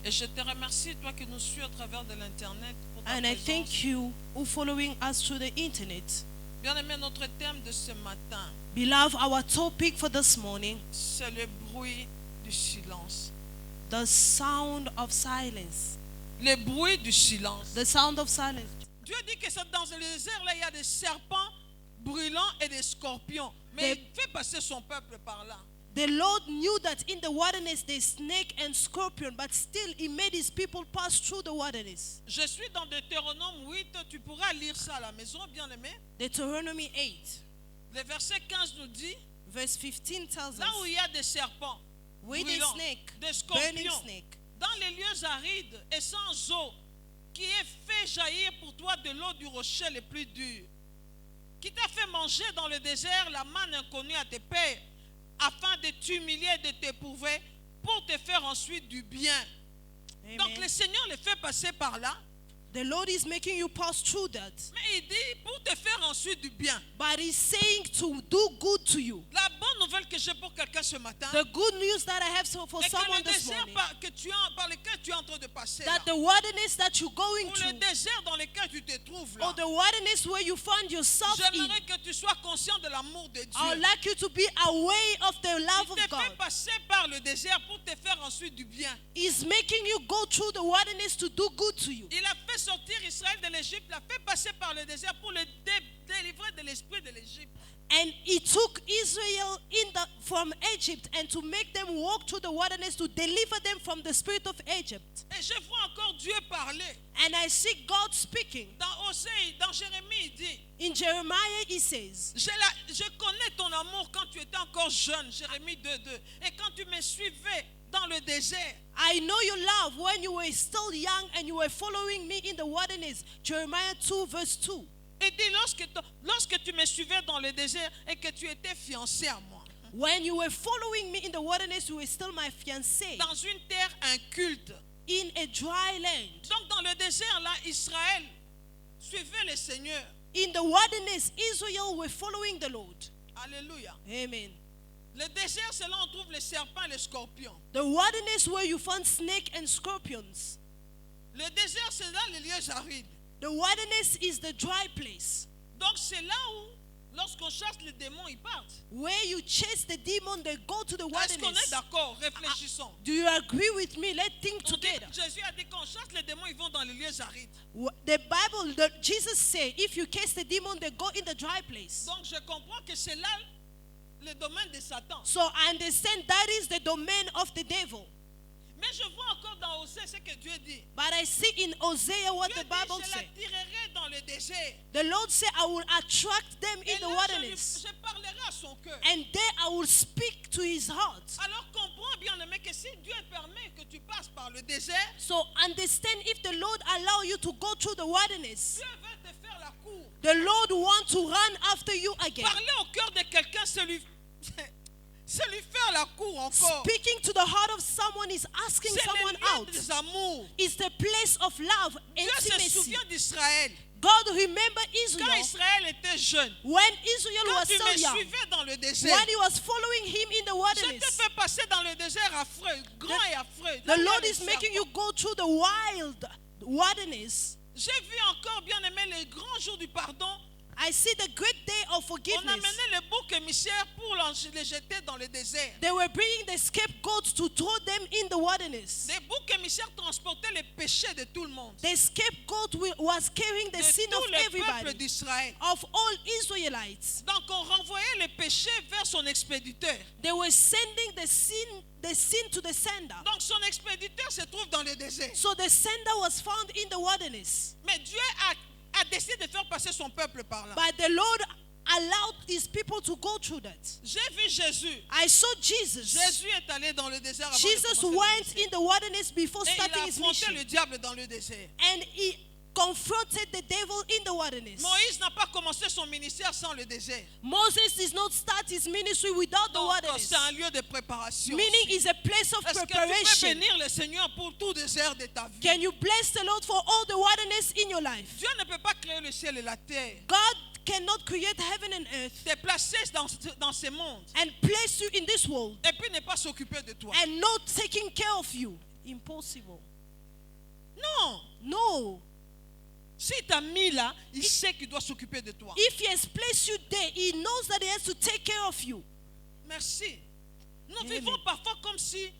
Et je te remercie, toi qui nous suis à travers de l'internet, pour ta And I présence. thank you who following us through the internet. Bien-aimé, notre thème de ce matin, Beloved, our topic for this morning, c'est le bruit du silence. the sound of silence. Le bruit du silence. The sound of silence. Dieu dit que c'est dans le désert, là, il y a des serpents brûlants et des scorpions. Mais il fait passer son peuple par là. The Lord knew that in the wilderness there's snake and scorpion, but still He made His people pass through the wilderness. Je suis dans Deutéronome 8, tu pourras lire ça à la maison, bien-aimé. Deuteronomy 8, Le verset 15 nous dit, verse 15 tells là où us, il y a des serpents with a brûlants, snake, des burning scorpions, snake, dans les lieux arides et sans eau, qui ait fait jaillir pour toi de l'eau du rocher le plus dur, qui t'a fait manger dans le désert la manne inconnue à tes pères, afin de t'humilier et de t'éprouver, pour te faire ensuite du bien. Donc Amen. le Seigneur le fait passer par là, The Lord is making you pass through that, mais il dit pour te faire ensuite du bien. but He's saying to do good to you. La bonne nouvelle que j'ai pour quelqu'un ce matin, The good news that I have for est que someone le this désert morning, par lequel tu es en train de passer, là, that the wilderness that you're going ou le to, désert dans lequel tu te trouves là, or the wilderness where you find yourself in, j'aimerais que tu sois conscient de l'amour de I would Dieu. like you to be aware of the love Il of te fait God. passer par le désert pour te faire ensuite du bien. He's making you go through the wilderness to do good to you. Il a fait sortir Israël de l'Égypte, l'a fait passer par le désert pour le délivrer de l'esprit de l'Égypte. And He took Israel from Egypt and to make them walk through the wilderness to deliver them from the spirit of Egypt. Et je vois encore Dieu parler. And I see God speaking. Dans Osée, dans Jérémie, il dit, In Jeremiah, He says, je connais ton amour quand tu étais encore jeune, Jérémie 2:2, et quand tu me suivais dans le désert. I know your love when you were still young and you were following me in the wilderness. Jeremiah 2 verse 2. Il dit, lorsque tu me suivais dans le désert et que tu étais fiancé à moi, When you were following me in the wilderness, you were still my fiancé dans une terre inculte. in a dry land. Donc dans le désert, là, Israël suivait le Seigneur. In the wilderness, Israel were following the Lord. Alléluia. Amen. Le désert, c'est là où on trouve les serpents et les scorpions. The wilderness where you find snake and scorpions. Le désert, c'est là les lieux arides. The wilderness is the dry place Donc c'est là où, lorsqu'on chasse les démons, ils partent. where you chase the demon. They go to the Est-ce qu'on est wilderness. d'accord? Réfléchissons. Do you agree with me? Let's think On dit- together. Jésus a dit qu'on chasse les démons, ils vont dans les lieux arides. The Bible, Jesus said, if you cast the demon, they go in the dry place. Donc je comprends que c'est là le domaine de Satan. So I understand that is the domain of the devil. Mais je vois encore dans Osée ce que Dieu dit. But I see in Hosea what Dieu the dit, Bible je says. l'attirerai dans le désert. The Lord said, I will attract them Et in the là, wilderness. je parlerai à son cœur. And there I will speak to his heart. Alors comprends bien, aimé, que si Dieu permet que tu passes par le désert, So understand, if the Lord allow you to go through the wilderness, Dieu va te faire la cour. the Lord want to run after you again. Parler au cœur de quelqu'un, c'est lui faire la cour encore. Speaking to the heart of someone is asking C'est someone le lieu out. des amours. It's the place of love, Dieu se intimacy. souvient d'Israël. God remember Quand Israel Israël était jeune, when Israel quand was tu still me young, suivais dans le désert, when he was following him in the je te wilderness. fais passer dans le désert affreux, grand et affreux. The Là où il y a Lord les is making serpents. you go through the wild wilderness. J'ai vu encore, bien aimé, le grand jour du pardon. I see the great day of On forgiveness. amenait le bouc émissaire pour les jeter dans le désert. They were bringing the scapegoats to throw them in the wilderness. Les boucs émissaires transportaient les péchés de tout le monde. The scapegoat was carrying the De sin of tous les peuples everybody, d'Israël. of all Israelites. Donc on renvoyait les péchés vers son expéditeur. They were sending the sin to the sender. Donc son expéditeur se trouve dans le désert. So the sender was found in the wilderness. Mais Dieu a décidé de faire passer son peuple par là. But the Lord allowed his people to go through that. J'ai vu Jésus. I saw Jesus. Jésus est allé dans le désert avant de Jesus commencer le went ministère. in the wilderness before Et il starting a his affronté mission. le diable dans le désert. And he confronted the devil in the wilderness. Moïse n'a pas commencé son ministère sans le désert. Moses did not start his ministry without the Donc wilderness. c'est un lieu de préparation. Meaning aussi. is a place of Est-ce que tu peux preparation. bénir le Seigneur pour tout désert de ta vie? Can you bless the Lord for all the wilderness in your life? Dieu ne peut pas créer le ciel et la terre. God cannot create heaven and earth Te placer dans ce monde and place you in this world et puis ne pas s'occuper de toi. and not taking care of you. Impossible. Non. No. S'il t'a mis là, il sait qu'il doit s'occuper de toi. If he has placed you there, he knows that he has to take care of you. Merci. Nous Amen. vivons parfois comme si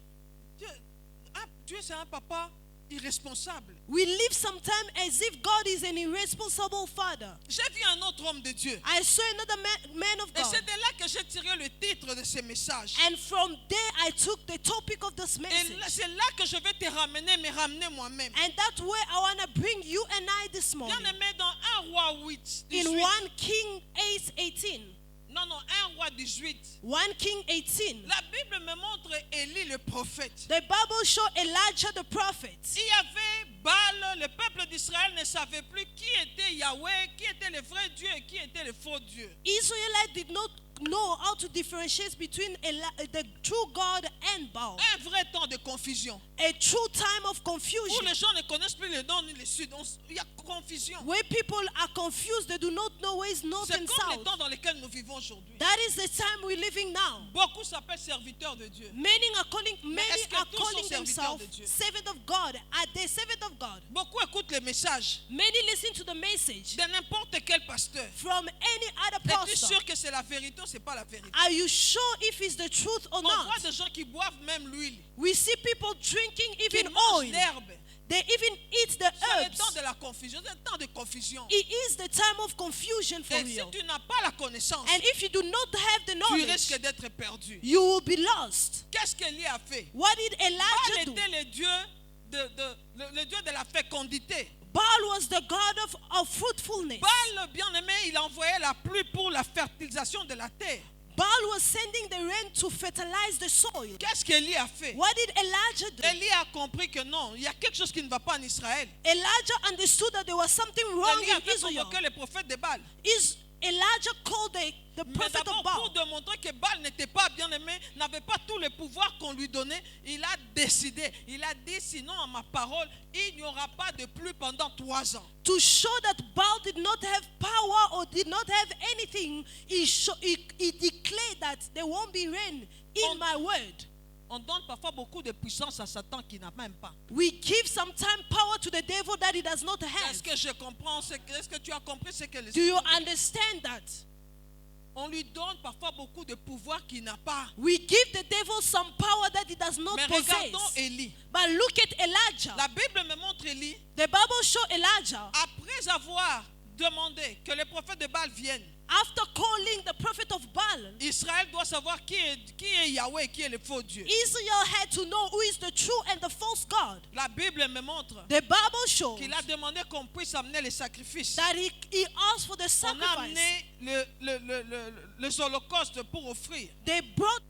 Dieu c'est un papa irresponsable. We live sometimes as if God is an irresponsible father. J'ai vu un autre homme de Dieu. I saw another man of Et God. c'est de là que j'ai tiré le titre de ce message. And from there I took the topic of this Et message. c'est là que je vais te ramener, me ramener moi-même. And that's where I want to bring you and I this morning. Bien aimé dans 1 roi 8, In 18. 1 King 8:18. Non, 1 roi 18. 1 King 18. La Bible me montre Élie le prophète. The Bible shows Elijah the prophet. Il y avait Baal, le peuple d'Israël ne savait plus qui était Yahweh, qui était le vrai Dieu et qui était le faux Dieu. Israelites did not know how to differentiate between the true God and Baal. Un vrai temps de confusion. A true time of Où confusion. les gens ne connaissent plus le nord ni le sud. Il y a confusion. Where people are confused, they do not know where is north C'est and comme le south. temps dans lequel nous vivons aujourd'hui. That is the time we're living now. Beaucoup s'appellent serviteurs de Dieu. Many are calling est-ce que tous sont serviteurs themselves de Dieu? servants of God. Are they servants of God? Beaucoup écoutent les messages Many listen to the message de n'importe quel pasteur. from any other Es-tu pastor. sûr que c'est la vérité ou c'est pas la vérité? Are you sure if it's the truth or On voit not? des gens qui boivent même l'huile, We see people drinking qui even mangent oil. l'herbe. They even eat the C'est le temps herbs. de la confusion, c'est le temps de confusion. It is the time of confusion for Et si real. tu n'as pas la connaissance, And if you do not have the tu knowledge, risques d'être perdu. you will be lost. Qu'est-ce qu'Élie a fait? What did Baal Elijah do? était le dieu de la fécondité. Baal was the god of fruitfulness. Baal, bien aimé, il envoyait la pluie pour la fertilisation de la terre. Baal was sending the rain to fertilize the soil. Qu'est-ce qu'Élie a fait? What did Elijah do? Élie a compris que non, il y a quelque chose qui ne va pas en Israël. Elijah understood that there was something wrong Élie a in fait Israel. convoquer le prophète de Baal. Elijah called the Mais prophet d'abord, of Baal. pour démontrer que Baal n'était pas bien aimé, n'avait pas tout le pouvoir qu'on lui donnait, il a décidé, il a dit sinon à ma parole, il n'y aura pas de pluie pendant 3 ans. To show that Baal did not have power or did not have anything, he declared that there won't be rain in my word. On donne parfois beaucoup de puissance à Satan qui n'a même pas. We give sometimes power to the devil that he does not have. Est-ce que je comprends? Est-ce que tu as compris ce que le Do you Seigneur dit? understand that? On lui donne parfois beaucoup de pouvoir qu'il n'a pas. We give the devil some power that he does not Mais possess. regardons Élie. But look at Elijah. La Bible me montre Élie, The Bible shows Elijah, après avoir demandé que le prophète de Baal vienne. after calling the prophet of Baal, Israël doit savoir qui est Yahweh et qui est le faux Dieu. Israel had to know who is the true and the false God. La Bible me montre The Bible shows qu'il a demandé qu'on puisse amener les sacrifices. that he asked for the On a sacrifice. amené les holocaustes pour offrir. They brought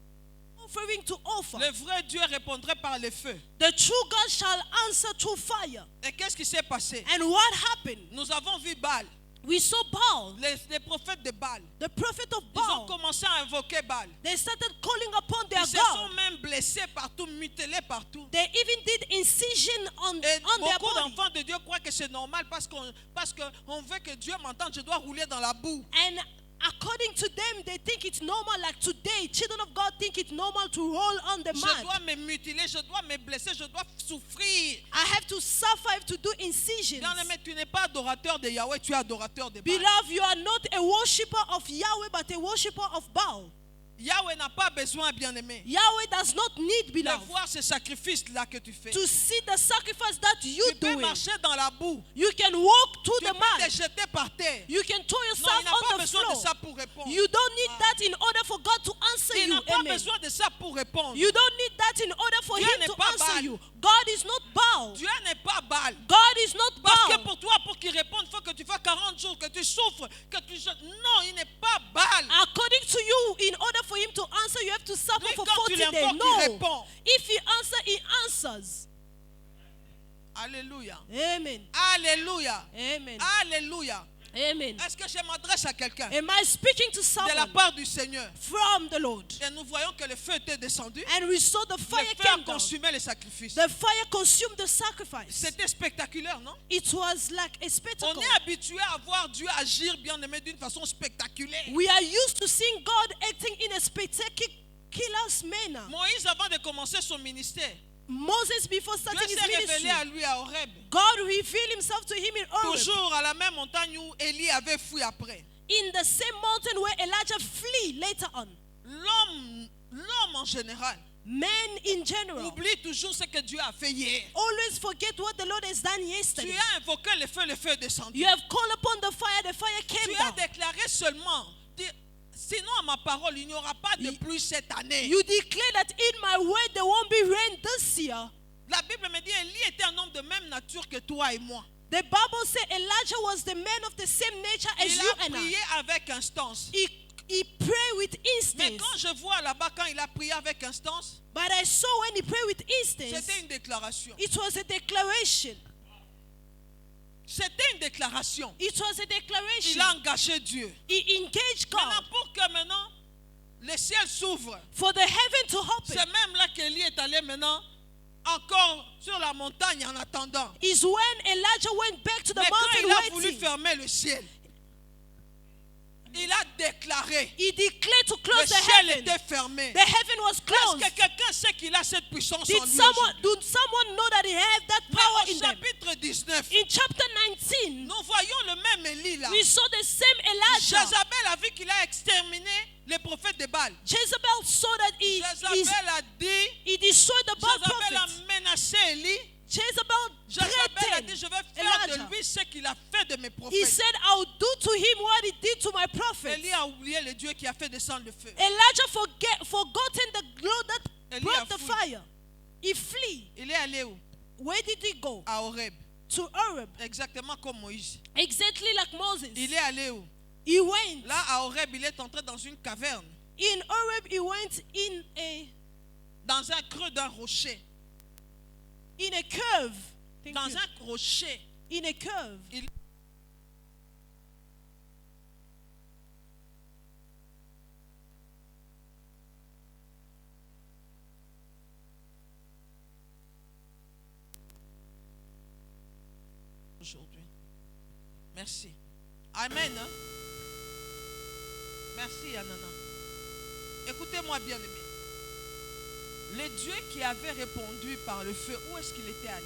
offering to offer. Le vrai Dieu répondrait par le feu. The true God shall answer through fire. Et qu'est-ce qui s'est passé? And what happened? Nous avons vu Baal, We saw Baal, les prophètes de Baal. the prophet of Ils ont Baal. commencé à invoquer Baal. They started calling upon their Ils se sont God. même blessés partout, mutilés partout. They even did incision on Et their beaucoup body. d'enfants de Dieu croient que c'est normal parce qu'on veut que Dieu m'entende, je dois rouler dans la boue. And according to them, they think it's normal. Like today, children of God think it's normal to roll on the Je mud. dois me mutiler, je dois me blesser, je dois souffrir. I have to suffer, I have to do incisions. Bien aimé, tu n'es pas adorateur de Yahweh, tu es adorateur de Baal. Beloved, you are not a worshipper of Yahweh, but a worshipper of Baal. Yahweh n'a pas besoin, bien aimé, Yahweh does not need, de beloved, voir ce sacrifice-là que tu fais. to see the sacrifice that you Tu peux do. marcher dans la boue, You can walk through tu the peux te mud. jeter par terre. You can throw Non, il yourself n'a pas on the besoin de floor. ça pour répondre. You don't need that in order for God to answer Il you. n'a pas Amen. besoin de ça pour répondre. You don't need that in order for Dieu Him n'est to pas answer Baal. you. God is not Baal. Dieu n'est pas Baal. God is not Parce que Baal. pour toi, pour qu'il réponde, il faut que tu fasses 40 jours, que tu souffres, que tu jettes. Non, il n'est pas Baal. According to you, in order for Him to answer, you have to suffer Lui, for quand 40 tu days. l'invoques, il No. répond. If He answers, He answers. Alléluia. Amen. Alléluia. Amen. Alléluia. Amen. Est-ce que je m'adresse à quelqu'un Am I speaking to de la someone part du Seigneur? from the Lord? Et nous voyons que le feu était descendu. And we saw the Le fire feu a came down. consumé les sacrifices. The fire consumed the sacrifice. C'était spectaculaire, non? It was like a On spectacle. est habitué à voir Dieu agir, bien aimé, d'une façon spectaculaire. We are used to seeing God acting in a spectacular manner. Moïse, avant de commencer son ministère, Moses, before Dieu starting his s'est révélé ministry, à lui à Horeb. God revealed himself to him in Horeb, Toujours à la même montagne où Élie avait fui après. in the same mountain where Elijah fled later on. L'homme en général Men in general oublie toujours ce que Dieu a fait hier. always forget what the Lord has done Tu yesterday. as invoqué le feu est descendu. You have called upon the fire Tu came as down. déclaré seulement, sinon à ma parole, il n'y aura pas de pluie cette année. You declare that in my word there won't be rain this year. La Bible me dit, Élie était un homme de même nature que toi et moi. The Bible says Elijah was the man of the same nature as Il you a and I. prié avec instance. He prayed with Mais instance. quand je vois là-bas, quand il a prié avec instance, But I saw when he prayed with instance, c'était une déclaration. it was a declaration. C'était une déclaration. It was a Il declaration. a engagé Dieu. He engaged Maintenant, God pour que maintenant le ciel s'ouvre, for the heaven to open. c'est même là qu'Élie est allé maintenant encore sur la montagne en attendant. Is when Elijah went back to the Mais quand il a mountain voulu waiting. fermer le ciel, il a déclaré He declared to le close the ciel heaven. était fermé. The heaven was Est-ce closed. que quelqu'un sait qu'il a cette puissance Did en lui someone aujourd'hui? know that he had that Mais power au in them? chapitre 19, In chapter 19, nous voyons le même Élie là. we saw the same Elijah. Jézabel a vu qu'il a exterminé les prophètes de Baal. Jezebel saw that Jézabel a dit, he destroyed the Baal Jézabel a prophets. menacé Élie. Jezebel Jézabel a dit, threatened je vais faire Elijah. de lui ce qu'il a fait de mes He prophètes. said, I'll do to him what he did to my prophets. Élie a oublié le Dieu qui a fait descendre le feu. Elijah forgotten the glow that Eli brought a the fui. fire. He flee. Il est allé où? Where did he go? À Horeb. To Horeb. Exactement comme Moïse. Exactly like Moses. Il est allé où? He went. Là, à Horeb, il est entré dans une caverne, In Horeb, he went dans un creux d'un rocher. in a curve. Thank Dans you. un rocher. In a curve. Aujourd'hui. Merci. Amen. Hein? Merci, Anana. Écoutez-moi bien, aimé. Le Dieu qui avait répondu par le feu, où est-ce qu'il était allé?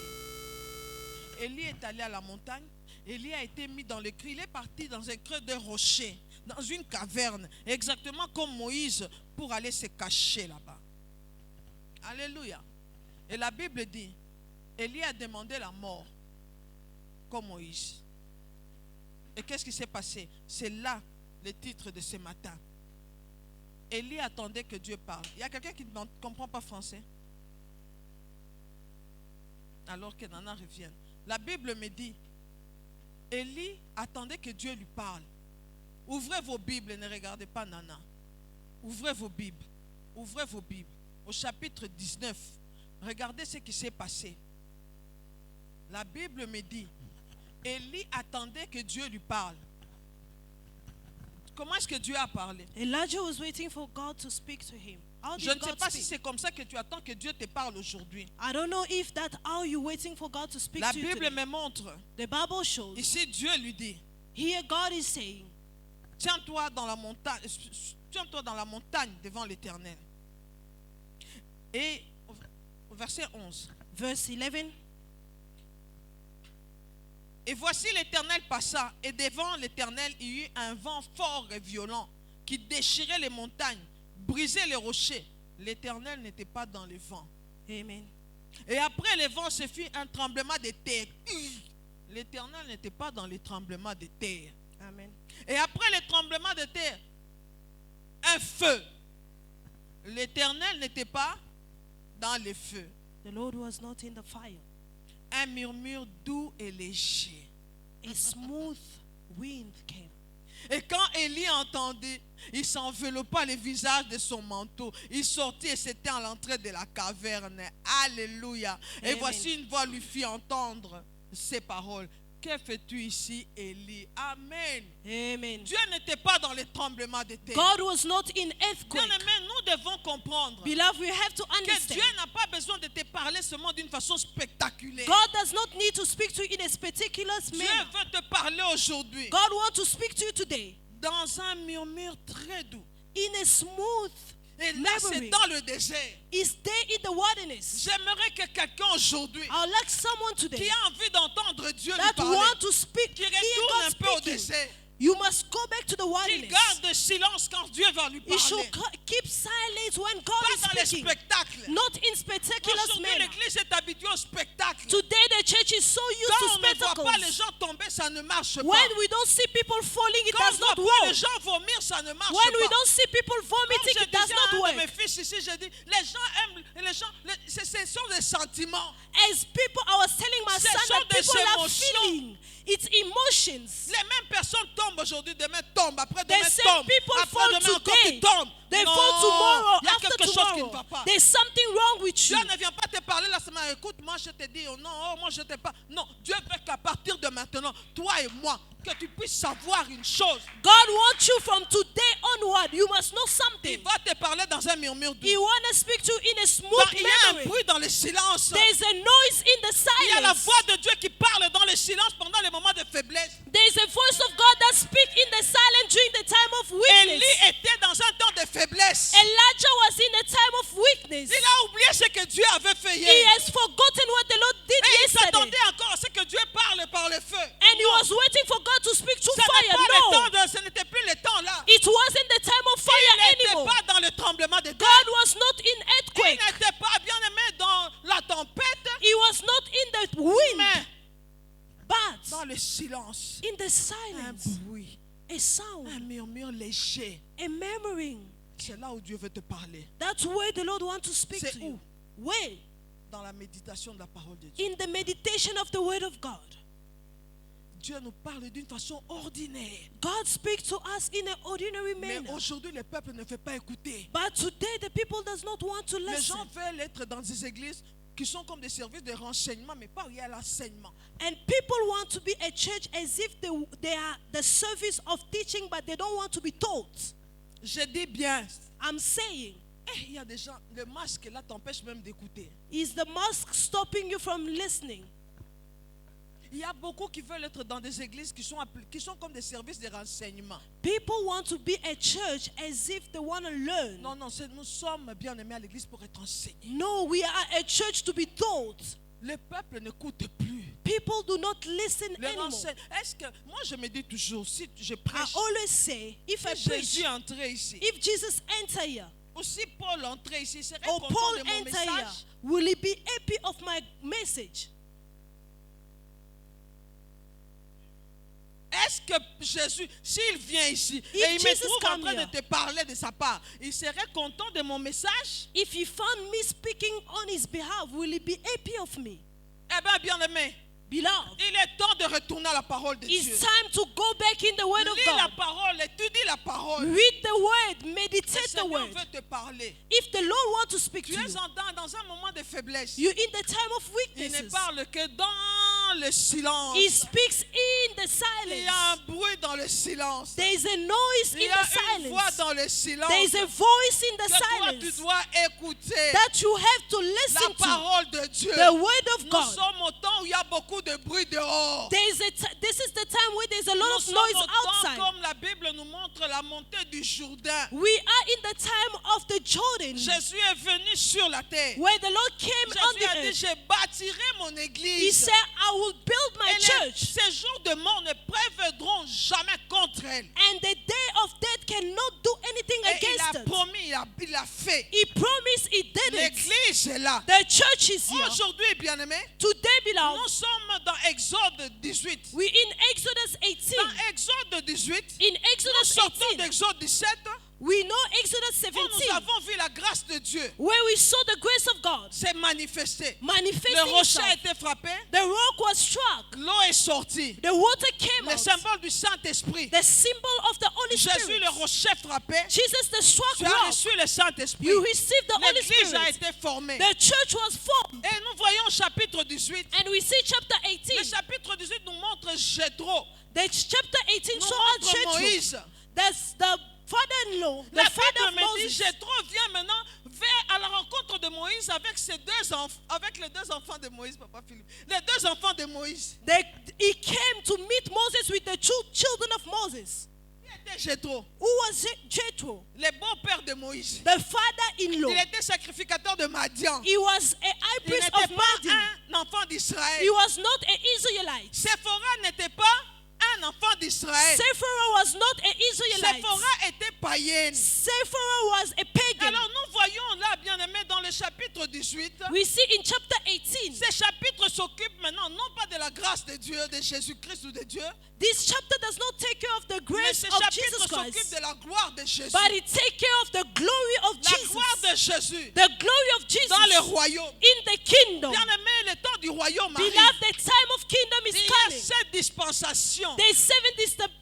Élie est allé à la montagne. Élie a été mis dans le creux. Il est parti dans un creux de rocher, dans une caverne, exactement comme Moïse, pour aller se cacher là-bas. Alléluia. Et la Bible dit, Élie a demandé la mort, comme Moïse. Et qu'est-ce qui s'est passé? C'est là le titre de ce matin. Élie attendait que Dieu parle. Il y a quelqu'un qui ne comprend pas français? Alors que Nana revienne. La Bible me dit, Élie attendait que Dieu lui parle. Ouvrez vos Bibles et ne regardez pas Nana. Ouvrez vos Bibles. Ouvrez vos Bibles. Au chapitre 19, regardez ce qui s'est passé. La Bible me dit, Élie attendait que Dieu lui parle. Comment est-ce que Dieu a parlé? Elijah was waiting for God to speak to him. How Je did ne sais God pas si speak? c'est comme ça que tu attends que Dieu te parle aujourd'hui. I don't know if that's how you're waiting for God to speak La to you Bible today. me montre. The Bible shows. Ici, Dieu lui dit, Here God is saying, tiens-toi dans la montagne, tiens-toi dans la montagne devant l'Éternel. Et au verset 11. verse 11, Et voici l'Éternel passa, et devant l'Éternel il y eut un vent fort et violent qui déchirait les montagnes, brisait les rochers. L'Éternel n'était pas dans le vent. Amen. Et après le vent, ce fut un tremblement de terre. L'Éternel n'était pas dans les tremblements de terre. Amen. Et après le tremblement de terre, un feu. L'Éternel n'était pas dans le feu. The Lord was not in the fire. Un murmure doux et léger. A smooth wind came. Et quand Élie entendit, il s'enveloppa le visage de son manteau. Il sortit et c'était à l'entrée de la caverne. Alléluia. Et Amen. voici une voix lui fit entendre ces paroles. Que fais-tu ici, Élie? Amen. Amen. Dieu n'était pas dans les tremblements de terre. God was not in earthquake. Bien-aimés, nous devons comprendre Beloved, we have to que understand. Dieu n'a pas besoin de te parler seulement d'une façon spectaculaire. God does not need to speak to you in a particular Dieu manner. veut te parler aujourd'hui God wants to speak to you today dans un murmure très doux. in a smooth Et là, c'est memory dans le désert. is there in the wilderness. J'aimerais que quelqu'un aujourd'hui I would like someone qui today a envie d'entendre Dieu lui that parler, want to speak, qui hear retourne un God peu au speaking. désert, You must go back to the qui wilderness. garde le silence quand Dieu va lui You should parler. keep silence when God Pas is dans les speaking. spectacles. Not in spectacular Aujourd'hui, manner. l'église est habituée au spectacle. Today the church is so used Quand to on ne voit pas les spectacles. gens tomber, ça ne marche pas. When we don't see people falling, it Quand on does ne not voit pas les work. gens vomir, ça ne marche When we pas. don't see people Comme vomiting, je it does disais à not un de mes work. fils ici, j'ai dit, les gens aiment, ce sont des sentiments. As people, I was telling my Ce son sont that des people are émotions. feeling. It's emotions. Les mêmes personnes tombent aujourd'hui, demain tombent, après The demain same tombent, people après fall demain encore today. ils tombent. They Non, fall tomorrow, il y a after quelque chose qui ne tomorrow. va pas. There's something wrong with Dieu you. ne vient pas te parler la semaine. Écoute, moi je te dis, oh non, oh, moi je te parle. Non, Dieu veut qu'à partir de maintenant, toi et moi, que tu puisses savoir une chose. God wants you from today onward. You must know Il something. va te parler dans un murmure doux. He wants to speak to you in a Donc, smooth il y a un memory. bruit dans le silence. There's a noise in the Il y a la silence. voix de Dieu qui parle dans le silence pendant les moments de faiblesse. There's a voice of God that speaks in the silence during the time of Élie weakness. était dans un temps de faiblesse. Elijah was in a time of weakness. Il a oublié ce que Dieu avait fait He hier. has forgotten what the Lord did Et il yesterday. s'attendait encore à ce que Dieu parle par le feu. And he was waiting for God to speak through Ce n'est fire. pas le No, temps de- ce n'était plus le temps là. it wasn't the time of Il fire n'était anymore. pas dans le tremblement de terre. God was not in Il earthquake. n'était pas bien aimé dans la tempête. He was not in the wind, Mais but dans le silence, in the un silence, bruit, a un sound, murmure léger. a murmuring. C'est là où Dieu veut te parler. That's where the Lord wants to speak C'est to où? you. Where? Dans la méditation de la parole de Dieu. In the meditation of the word of God. Dieu nous parle d'une façon ordinaire. God speaks to us in an ordinary Mais manner. aujourd'hui, le peuple ne fait pas écouter. But today the people does not want to Les listen. gens veulent être dans des églises qui sont comme des services de renseignement, mais pas où il y a l'enseignement. And people want to be a church as if they are the service of teaching, but they don't want to be taught. Je dis bien, I'm saying, il y a des gens, le masque là t'empêche même d'écouter. is the mask stopping you from listening? Il y a beaucoup qui veulent être dans des églises qui sont comme des services de renseignement. People want to be a church as if they want to learn. Non, nous sommes bien aimés à l'église pour être enseignés. No, we are a church to be taught. Le peuple n'écoute plus. People do not listen Le anymore. Est-ce que, moi je me dis toujours, si je I prêche, always say, if I si preach, Jésus entrait ici, if Jesus enter here, ou si Paul entrait ici, il serait or content Paul de mon enter here, message. will he be happy of my message? Est-ce que Jésus, s'il vient ici If et il me Jesus trouve en come train de here, te parler de sa part, il serait content de mon message? If he found me speaking on his behalf, will he be happy of me? Eh bien, bien aimé, Beloved, il est temps de retourner à la parole de Dieu. it's time to go back in the word of Lis la God. parole, étudie la parole. Read the word, Le meditate the Seigneur word. veut te parler. If the Lord wants to speak Tu to es you, dans un moment de faiblesse. you're in the time of Il ne weaknesses. parle que dans le silence. He speaks in the Il y a un silence. bruit dans le silence. There is a noise Il y in a the une voix silence. dans le silence. There is a voice in the Que toi, tu silence dois écouter that you have to la listen to. parole de Dieu. The word of Nous God. sommes au temps où il y a beaucoup de bruit dehors. This is the time where there's a lot Nous of sommes noise au temps, outside. comme la Bible nous montre, la montée du Jourdain. We are in the time of the Jordan, Jésus est venu sur la terre. where the Lord came on Jésus a the dit, earth. je bâtirai mon He église. said, I will build my Et church, ces jours de mort ne prévaudront jamais contre elle. and the day of death cannot do anything Et il against a it. promis, il a fait. He promised he did it. L'église est là. The church is here. Aujourd'hui, bien-aimé, Today, nous beloved, sommes dans Exode 18. we're in Exodus 18. Dans Exode 18, In nous Exodus sortons 18, d'Exode 17, we know Exodus où nous 17, avons vu la grâce de Dieu where we saw the grace of God s'est manifestée. manifesting Le rocher a itself. été frappé, The rock was struck. l'eau est sortie. The water came Le out. symbole du Saint-Esprit. The symbol of the Holy Jésus, Spirit. le rocher frappé, Jesus, the struck tu as rock. reçu le Saint-Esprit. You received the Holy L'église a Spirit. été formée. The church was formed. Et nous voyons au chapitre 18. And we see chapter Le 18. chapitre 18 nous montre Jéthro. The chapter 18 Nous shows us montre Jethro. Moïse. That's the father-in-law, the La father Bible of me dit, Moses. Jéthro vient maintenant à la rencontre de Moïse avec ses deux enfants, avec les deux enfants de Moïse, papa Philippe. Les deux enfants de Moïse. He came to meet Moses with the two children of Moses. Il était Jéthro? Who was Jethro? Le beau-père de Moïse. The father-in-law. Il était sacrificateur de Madian. He was a high Il priest n'était of pas Madian. un enfant d'Israël. He was not an Israelite. Séphora n'était pas un enfant d'Israël. Sephora was not an Israelite. Séphora était païenne. Sephora was a pagan. Alors nous voyons là, bien-aimés, dans le chapitre 18, We see in chapter 18, ce chapitre s'occupe maintenant non pas de la grâce de Dieu, de Jésus-Christ ou de Dieu, this chapter does not take care of the mais grace ce of chapitre Jesus s'occupe Christ, de la gloire de Jésus. but it takes care of the glory of La gloire Jesus. de Jésus The glory of dans le Jesus royaume. in the kingdom. Bien-aimé, le temps du royaume arrive. Beloved, the time of kingdom is Il y a coming. 7 dispensations. There's 7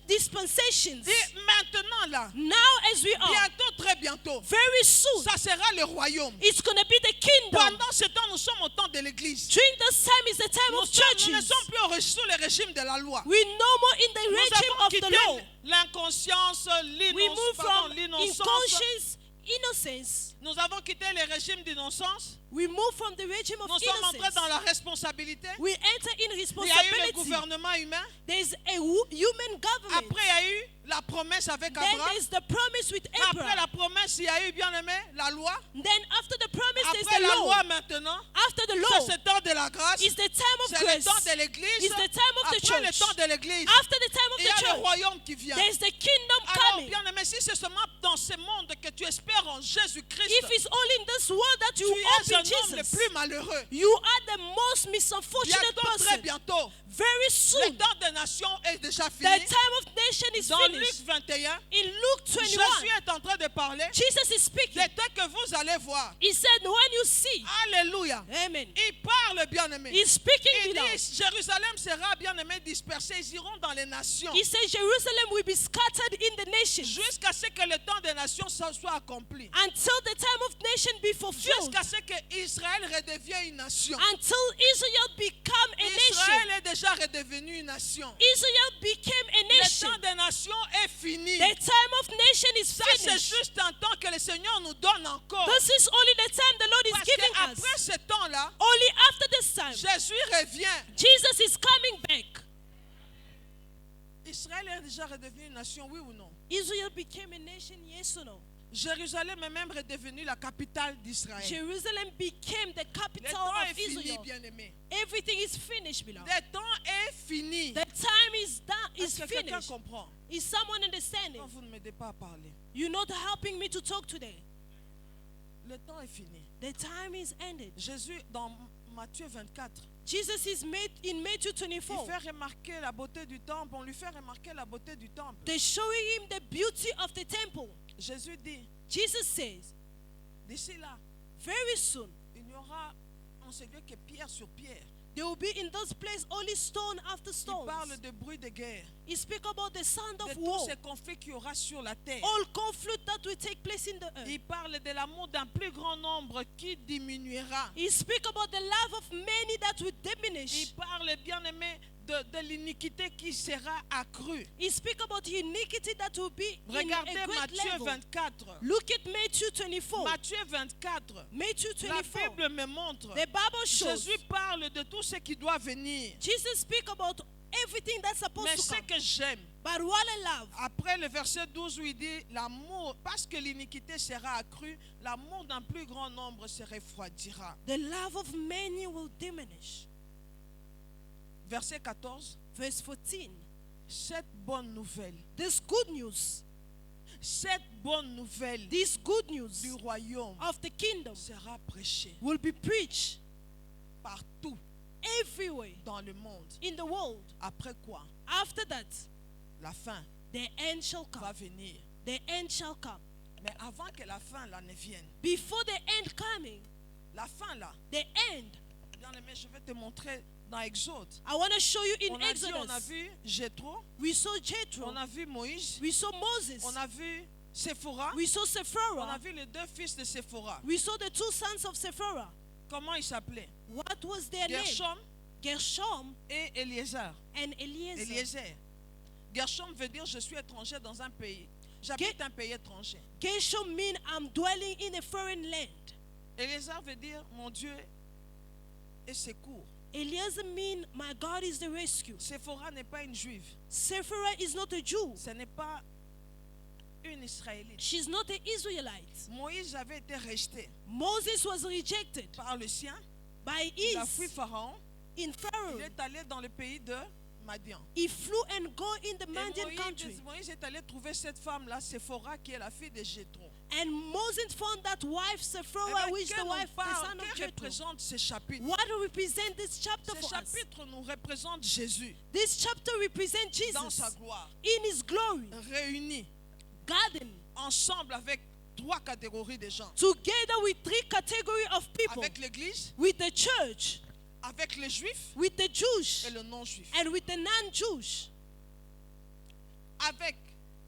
dispensations. Et maintenant là, Now as we are, bientôt, très bientôt, very soon, ça sera le royaume. it's going to be the kingdom. Pendant ce temps, nous sommes au temps de l'église. During this time is the time Nous of ne churches. sommes plus sous le régime de la loi. We're no more in the Nous regime avons of the law. quitté l'inconscience, We move from l'innocence. inconscience, innocence. Nous avons quitté le régime d'innocence. We move from the regime of Nous sommes entrés innocence. dans la responsabilité. We enter in Il y a eu le responsibility. gouvernement humain. There's a human government. Après, il y a eu la promesse avec Then Abraham. there's the promise with Après Abraham. la promesse, il y a eu, bien aimé, la loi. Then after the promise, there's Après the la law. loi maintenant, After the c'est law ce temps de la grâce. is the time of C'est le grace. temps de l'église. It's the time of the Après le church. temps de l'église, After the time of il y the a le church, royaume qui vient. there's the kingdom Alors, coming. bien aimé, si c'est seulement dans ce monde que tu espères en Jésus-Christ, If it's only in this world that tu you es hope un in homme le Jesus, plus malheureux. you are the most misunfortunate Bientôt, très person. bientôt, Very le soon, temps des nations est déjà the fini. time of nation is Dans Luc finished. 21, In Luke 21, Jésus est en train de parler Jesus is speaking. des temps que vous allez voir. He said, when you see, Alléluia. amen. Il parle, bien-aimé. He's speaking Il beloved. dit, Jérusalem sera, bien-aimé, dispersé. Ils iront dans les nations. He says Jerusalem will be scattered in the nations Jusqu'à ce que le temps des nations soit accompli. until the time of nation be fulfilled. Jusqu'à ce que Israël redevienne une nation. Until Israel become a nation. Israël est déjà redevenu une nation. Israel became a Le nation. temps des nations est fini. The time of nation is Ça, c'est finished. juste un temps que le Seigneur nous donne encore. This is only the time the Lord is Parce giving qu'après us. ce temps-là, Only after this time, Jésus revient. Jesus is coming back. Israël est déjà redevenu une nation, oui ou non? Israel became a nation, yes or no? Jérusalem est même redevenue la capitale d'Israël. Jerusalem became the Le capital temps est of fini, Israel. bien-aimé. Everything is finished, beloved. Le temps est fini. The time is done, is Est-ce que quelqu'un finished. comprend? Is someone understanding? Non, vous ne m'aidez pas à parler. You're not helping me to talk today. Le temps est fini. The time is ended. Jésus, dans Matthieu 24, Jesus is made in Matthew il 24. fait remarquer la beauté du temple. On lui fait remarquer la beauté du temple. They're showing him the beauty of the temple. Jésus dit, Jesus says, d'ici là, very soon, il n'y aura en ce lieu que pierre sur pierre. there will be in this place only stone after Il stone. parle de bruit de guerre, He speaks about the sound de of tous war, ces conflits qu'il y aura sur la terre. all conflict that will take place in the earth. Il parle de l'amour d'un plus grand nombre qui diminuera. He speaks about the love of many that will diminish. Il parle, bien aimé, de l'iniquité qui sera accrue. He speaks about iniquity that will be in Regardez a great Matthieu level. 24. Look at Matthew 24. Matthieu 24. Matthew La 24. Bible me montre. The Bible shows. Jésus parle de tout ce qui doit venir. Jesus speaks about everything that's supposed Mais to ce come. que j'aime, But what I love, après le verset 12 où il dit l'amour, parce que l'iniquité sera accrue, l'amour d'un plus grand nombre se refroidira. the love of many will diminish. Verset 14. Verse 14. Cette bonne nouvelle, This good news, cette bonne nouvelle this good news du royaume of the kingdom sera prêchée will be preached partout everywhere dans le monde. in the world. Après quoi, After that, la fin the end shall va come. venir. The end shall come. Mais avant que la fin là ne vienne, Before the end coming, la fin là, the end, bien aimé, je vais te montrer dans Exode. I want to show you in On a Exodus. vu Jéthro, We saw Jethro. on a vu Moïse, We saw Moses. on a vu Séphora, We saw on a Sephora. vu les deux fils de Séphora. We saw the two sons of Sephora. Comment ils s'appelaient? What was their name? Gershom Gershom et Eliezer. and Eliezer. Eliezer. Gershom veut dire je suis étranger dans un pays. J'habite un pays étranger. Gershom means I'm dwelling in a foreign land. Eliezer veut dire mon Dieu est secours. Eliezer means my God is the rescue. Séphora n'est pas une juive. Sephora is not a Jew. Ce n'est pas une Israélite. She's not an Israelite. Moïse avait été rejeté Moses was rejected par le sien. by Il a fui his Pharaon. in Pharaoh. Il est allé dans le pays de Madian. He flew and go in the Et Madian country. Moïse est allé trouver cette femme-là, Séphora, qui est la fille de Jéthro. And Moses found that wife Eh Sephora, bien, which the quel wife, the son que of Jethro. représente ce chapitre? What represent this chapter Ce for us? chapitre nous représente Jésus This chapter represents dans Jesus sa gloire, in his glory, réuni garden ensemble avec trois catégories de gens. together with three categories of people: Avec l'Église, with the church, avec les Juifs with the Jews, et le non-Juif. and with the non-Jews. Avec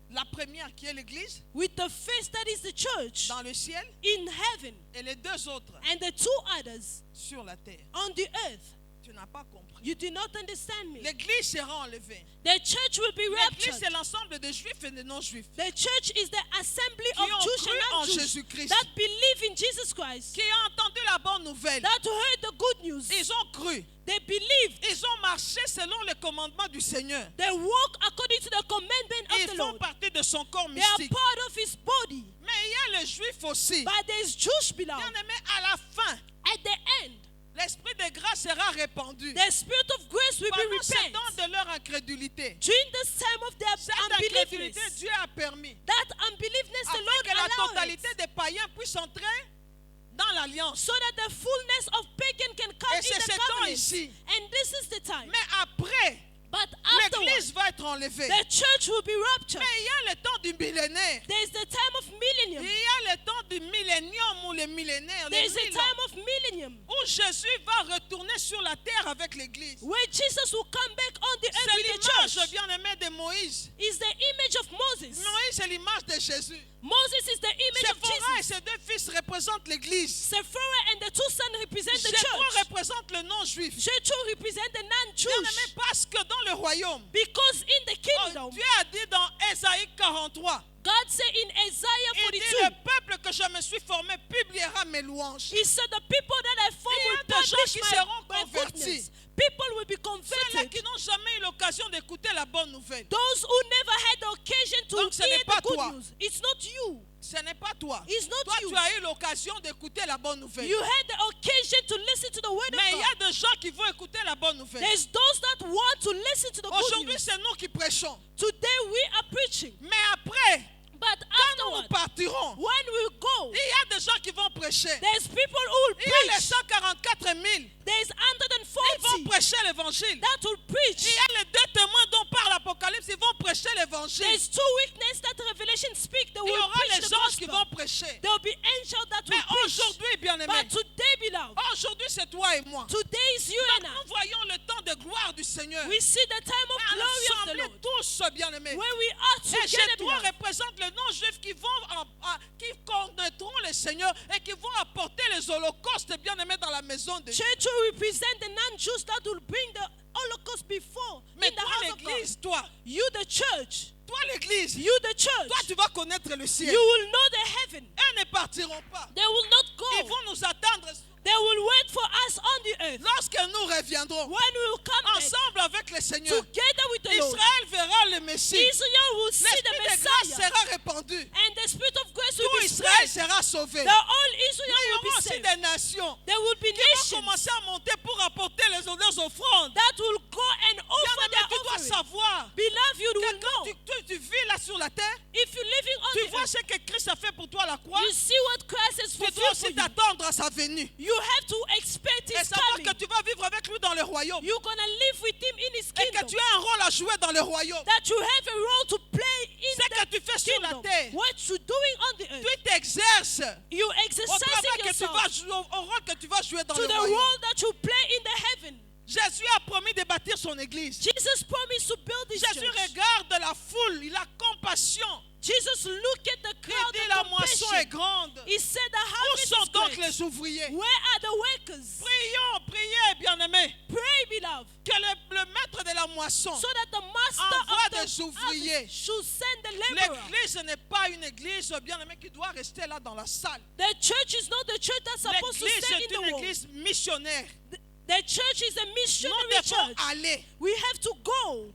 la première qui est l'Église With the first, that is the church dans le ciel, in heaven, et les deux autres and the two others sur la terre. on the earth. Tu n'as pas compris. You do not understand me. L'Église sera enlevée. The church will be L'Église, raptured. c'est l'ensemble des Juifs et des non-Juifs The church is the assembly qui of ont Jews cru and en non-Jews Jésus-Christ, that believe in Jesus Christ, qui ont entendu la bonne nouvelle. that heard the good news. Ils ont cru. They believed. Ils ont marché selon les commandements du Seigneur. They walk according to the commandment of Ils the font Lord. partie de son corps They are mystique. part of his body. Mais il y a les Juifs aussi. But there's Jewish Bien beloved. aimé, à la fin, At the end, l'esprit de grâce sera répandu. the spirit of grace will be Pendant ce repent. temps de leur incrédulité. During this time of their Cette incrédulité, unbeliefness, Dieu a permis that unbeliefness, the afin Lord que la allowed totalité it, des païens puisse entrer dans l'alliance. so that the fullness of pagan can come Et in c'est the ce temps covenant. ici. And this is the time. Mais après, But l'Église afterwards, va être enlevée. the church will be raptured. Mais il y a le temps du millénaire. There's the time of Il millennium. y a le temps du millénium ou le millénaire. le There's the 1000 ans, time of millennium où Jésus va retourner sur la terre avec l'Église. where Jesus will come back on the earth C'est with the l'image church. bien-aimée de Moïse. Is the image of Moses. Moïse, c'est l'image de Jésus. Moses is the image of Séphora et Jesus. ses deux fils représentent l'Église. Sephora and the two sons represent the Jéthro church. représente le non-juif. Jethro represent the Bien-aimé, non-Jews. parce que dans le royaume, Because in the kingdom, Dieu a dit dans Ésaïe 43, God said in Isaiah il dit 42, le peuple que je me suis formé publiera mes louanges. He said the people that I formed Il y a will des gens publish qui my seront goodness. convertis. People will be Ceux-là qui converted. n'ont jamais eu l'occasion d'écouter la bonne nouvelle. Those who never had the occasion to Donc, ce hear n'est pas the good toi. news. It's not you. Ce n'est pas toi. It's not Toi, you. tu as eu l'occasion d'écouter la bonne nouvelle. You had the occasion to listen to the word Mais il of y a God. des gens qui vont écouter la bonne nouvelle. There's those that want to listen to the good Aujourd'hui, news. c'est nous qui prêchons. Today we are preaching. Mais après, But quand nous afterward, partirons, when we go, il y a des gens qui vont prêcher. there's people who will Il y a les preach. 144 000. There's Ils vont 140 prêcher l'évangile. that will preach. Il y a les deux témoins dont parle l'Apocalypse. Ils vont prêcher l'évangile. There's two witnesses that Revelation speak. They Il y will aura preach les the anges qui gospel. vont prêcher. There will be angels that Mais will preach. aujourd'hui, bien-aimé, But today, beloved, aujourd'hui, c'est toi et moi. today is you and Nous I. voyons le temps de gloire du Seigneur. We see the time of glory of the Assemblés Lord. tous, bien-aimés. Where we are Et together, Jéthro beloved. représente les non-juifs qui qui connaîtront le Seigneur et qui vont apporter les holocaustes bien-aimés dans la maison de Dieu. Church will represent the non-Jews that will bring the Holocaust before Mais in the toi, house of God. l'église, toi, The church. toi, l'église, You, the church. toi, tu vas connaître le ciel. You will know the heaven. Eux ne partiront pas. They will not Ils go. vont nous attendre They will wait for us on the earth. lorsque nous reviendrons When we will come back ensemble avec le Seigneur. together with the Lord, Israël verra le Messie. Israel will see the L'esprit de grâce Messiah. sera répandu. And the spirit of grace Tout will be Israël spread. sera sauvé. The whole Mais Israel il y will aura be aussi saved. des nations There will be qui vont nations commencer à monter pour apporter les offrandes. that will go and offer Bien-aimé, their tu dois offering. savoir Beloved, you que will quand know. tu vis là sur la terre, If you're living on tu the vois earth, ce que Christ a fait pour toi à la croix. you see what Christ has Tu dois fulfilled for aussi you. t'attendre à sa venue. You have to expect Et His savoir coming. que tu vas vivre avec lui dans le royaume. You're going to live with Him in His Et que kingdom. tu as un rôle à jouer dans le royaume. That you have a role to play in Ce que the tu fais sur la kingdom. terre, What you're doing on the earth. tu t'exerces You au exercising travail que tu yourself vas jouer, au rôle que tu vas jouer dans to le the royaume. role that you play in the heaven. Jésus a promis de bâtir son église. Jesus promised to build His Jésus church. regarde la foule, il a compassion. Jesus looked at the Il crowd dit and la moisson est compassion. grande. He said the Où harvest sont is donc great. les ouvriers? Where are the workers? Prions, priez, bien-aimés, Pray, beloved, que le maître de la moisson, so that the master envoie of the des ouvriers. harvest should send the laborer. l'église n'est pas une église, bien-aimé, qui doit rester là dans la salle. The church is not the church that's supposed to L'église stay est in the une world. église missionnaire. The church is a Nous missionary devons church. aller. We have to go.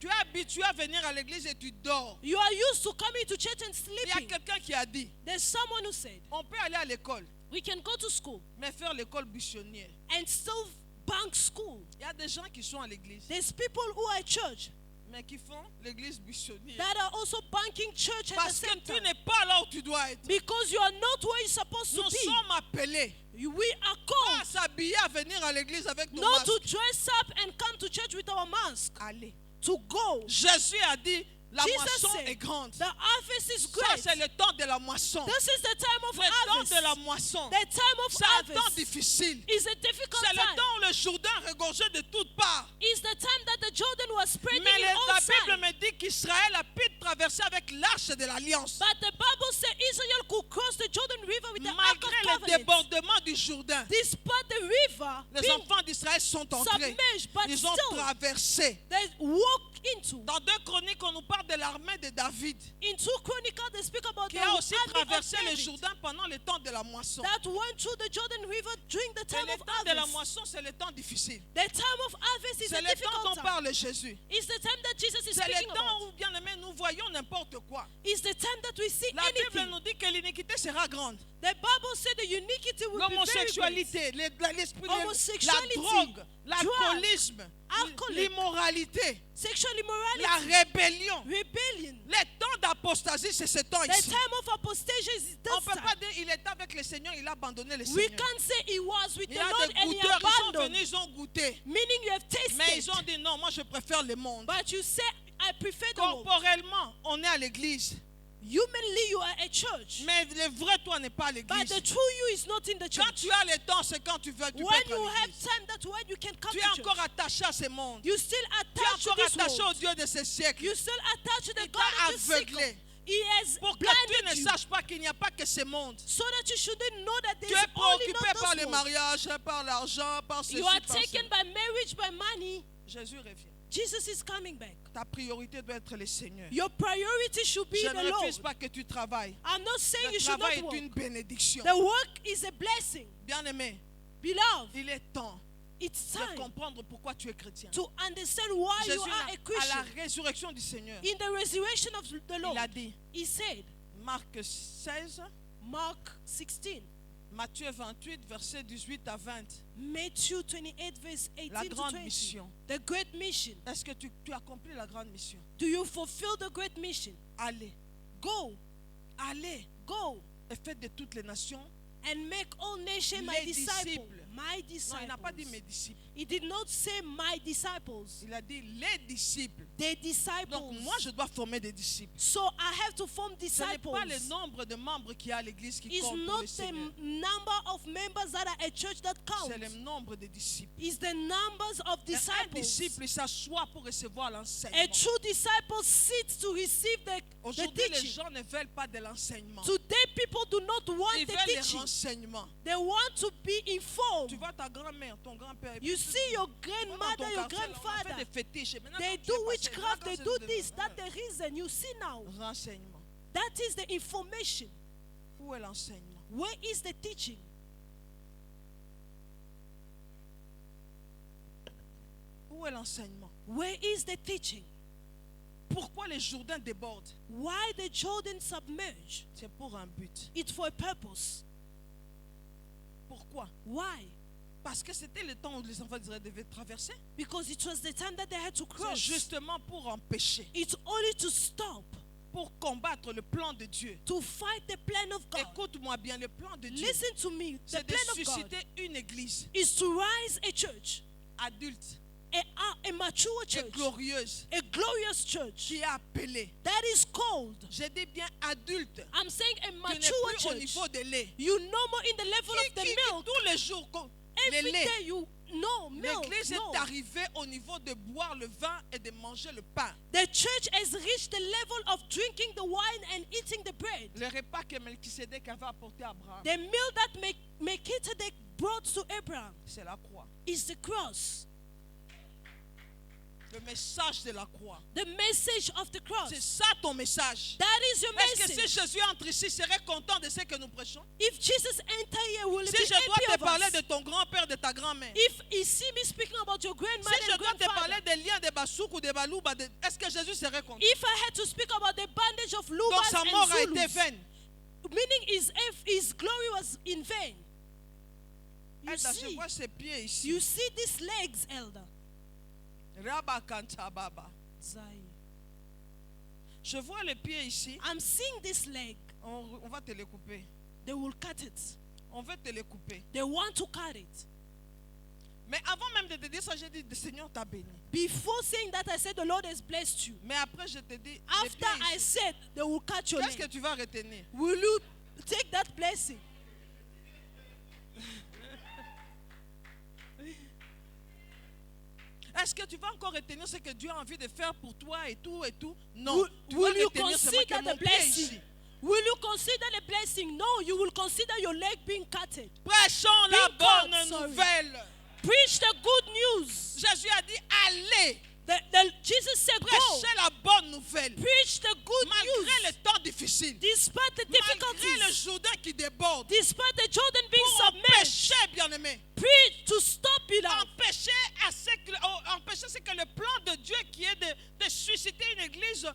Tu es habitué à venir à l'église et tu dors. You are used to coming to church and Il y a sleeping. quelqu'un qui a dit, There's someone who said, on peut aller à l'école, we can go to school mais faire l'école buissonnière. and still bank school. Il y a des gens qui sont à l'église, There's people who are at church mais qui font l'église buissonnière. that are also banking church at the Parce que same tu time. n'es pas là où tu dois être. Because you are not where you're supposed to Nous be. sommes appelés We are pas à called s'habiller, à venir à l'église avec ton not masque. to dress up and come to church with our mask. Allez. To go. Jésus a dit, la Jesus moisson said, est grande. the harvest is Ça, great. c'est le temps de la moisson. This is the time of Le temps harvest. de la moisson. The time of C'est un temps harvest difficile. is a difficult C'est le time. temps où le Jourdain regorgeait de toutes parts. Is the time that the Jordan was spreading Mais in all la Bible sides. me dit qu'Israël a pu traverser avec l'arche de l'alliance. But the Bible said Israel could cross the Jordan River with the Ark of Malgré le Covenant. débordement du Jourdain, Despite the river les being enfants d'Israël sont entrés. submerged, but Ils ont still traversé. they walk into. Dans 2 Chroniques, on nous parle de l'armée de David, In 2 Chronicles, they speak about qui the a aussi army of traversé le David Jourdain pendant le temps de la moisson. that went through the Jordan River during the Et time le of temps de la harvest. moisson, c'est le temps difficile. The time of harvest is C'est a le temps difficult dont time. parle Jésus. It's the time that Jesus is C'est speaking le temps about. où, bien aimé, nous voyons n'importe quoi. It's the time that we see La Bible anything. nous dit que l'iniquité sera grande. The Bible said the uniquity will be very great. L'homosexualité, l'esprit, la Homosexuality, drogue, l'alcoolisme, alcoholic, l'immoralité, Sexual la immorality, rébellion. rebellion. Le temps d'apostasie, c'est ce temps The ici. time of apostasy is On ne this peut pas time. dire il était avec le Seigneur, il a abandonné le We Seigneur. can't say he was with Il the y a Lord des and he goûteurs, ils sont abandoned. venus, ils ont goûté. Meaning you have tasted. Mais ils ont dit non, moi je préfère le monde. But you say, I prefer the world. Corporellement, on est à l'église. Humanly, you are at church. Mais le vrai toi n'est pas à But l'église. the true you is not in the Quand church. tu as le temps, c'est quand tu veux, tu peux When être you à have l'église. time, that's when you can come Tu to es church. encore attaché à ce monde. You still Tu es attached to encore this attaché au world. Dieu de ce siècle. You still attached to the Il God t'a of this cycle. aveuglé. He has Pour que tu blinded ne you saches pas qu'il n'y a pas que ce monde. so that you shouldn't know that Tu there's es only préoccupé not par this le world. mariage, par l'argent, par ceci, You are par taken cela. by marriage, by money. Jésus revient. Jesus is coming back. Ta priorité doit être le Seigneur. Your priority should be Je the ne refuse Lord. pas que tu travailles. I'm not saying Le you should travail not est une work. bénédiction. The work is a blessing. Bien-aimé, Beloved, il est temps it's de time comprendre pourquoi tu es chrétien. to understand why you Jésus, are a à la Christian. résurrection du Seigneur, In the resurrection of the il Lord, a dit, he said, Marc 16, Mark 16, Matthieu 28, versets 18 à 20. Matthew 28, verse La 18 to grande 20. mission. The great mission. Est-ce que tu accomplis la grande mission? Do you fulfill the great mission? Allez, Go, allez go, et faites de toutes les nations. and make all nations my Les disciples. disciples. My Non, il n'a pas dit mes disciples. disciples. He did not say my disciples. Il a dit les disciples. The Donc disciples. moi, je dois former des disciples. So I have to form Ce n'est disciples. pas le nombre de membres qu'il y a à l'église qui It's compte pour not le the Seigneur. number of members that are at church that C'est le counts. nombre de disciples. It's the numbers of Et un disciples. disciple, il s'assoit pour recevoir A l'enseignement. true disciple sits to receive the Aujourd'hui, les teaching. gens ne veulent pas de l'enseignement. Today, people do not want Ils the veulent les teaching. renseignements. They want to be Tu informed. vois ta grand-mère, ton grand-père. You see your tu vas dans grandmother, ton your quartier, là, on a fait grandfather. des fétiches. Et maintenant, They quand tu es do passé, witchcraft, là, they quand do c'est this. de- That's the reason. You see now. Renseignement. That is the information. Où est l'enseignement? Where is the teaching? Où est l'enseignement? Where is the teaching? Pourquoi les Jourdains débordent? Why the Jordan submerged? C'est pour un but. It's for a purpose. Pourquoi? Why? Parce que c'était le temps où les enfants d'Israël devaient traverser. Because it was the time that they had to C'est cross. justement pour empêcher, It's only to stop, pour combattre le plan de Dieu. to fight the plan of God. Écoute-moi bien, le plan de Dieu, Listen to me. The c'est de plan of God susciter une église is to rise a church, adulte a mature et church, glorieuse a glorious church qui est appelée. that is called. Je dis bien adulte, I'm saying a qui n'est mature plus au church. niveau de lait. You no more in the level of the Qui milk. tous les jours, le Every lait. day you no milk. L'église No. est arrivée au niveau de boire le vin et de manger le pain. The church has reached the level of drinking the wine and eating the bread. Le repas que Melchisédek avait apporté à Abraham, The meal that Melchizedek brought to Abraham c'est la croix. is the cross. Le message de la croix. The message of the cross. C'est ça ton message. That is your Est-ce que si message. Jésus entre ici, serait content de ce que nous prêchons? If Jesus enter here, will he Si be je dois happy te of parler us? de ton grand-père, de ta grand-mère, If he see me speaking about your grandmother si je and dois te grandfather, parler des liens de Basouk ou de Balouba, est-ce que Jésus serait content? if I had to speak about the bandage of Donc Lubas sa mort a and été Zulus, vaine. meaning his glory was in vain. You Attends, je see, vois ses pieds ici. you see these legs, elder. Rabakanta Baba. Zai. Je vois les pieds ici. I'm seeing this leg. On va te les couper. They will cut it. On va te les couper. They want to cut it. Mais avant même de te dire ça, j'ai dit, le Seigneur t'a béni. Before saying that, I said the Lord has blessed you. Mais après, je te dis, les After pieds I ici. said they will cut your Qu'est-ce que leg, tu vas retenir? will you take that blessing? Est-ce que tu vas encore retenir ce que Dieu a envie de faire pour toi et tout et tout? Non. Will, Tu will vas you retenir seulement consider que mon the pied est ici. blessing? Will you consider the blessing? No, you will consider your leg being cutted. Prêchons la Being bonne cut, sorry. nouvelle. Preach the good news. Jésus a dit, allez, Jesus said, go. prêchez la bonne nouvelle. Preach the good Malgré news. les temps difficiles. Despite the Malgré le difficulties. Jourdain qui déborde. Despite the Jordan being Pour submerged. empêcher, bien-aimé. Preach to stop it out. Empêcher ce que le plan de Dieu qui est de susciter une église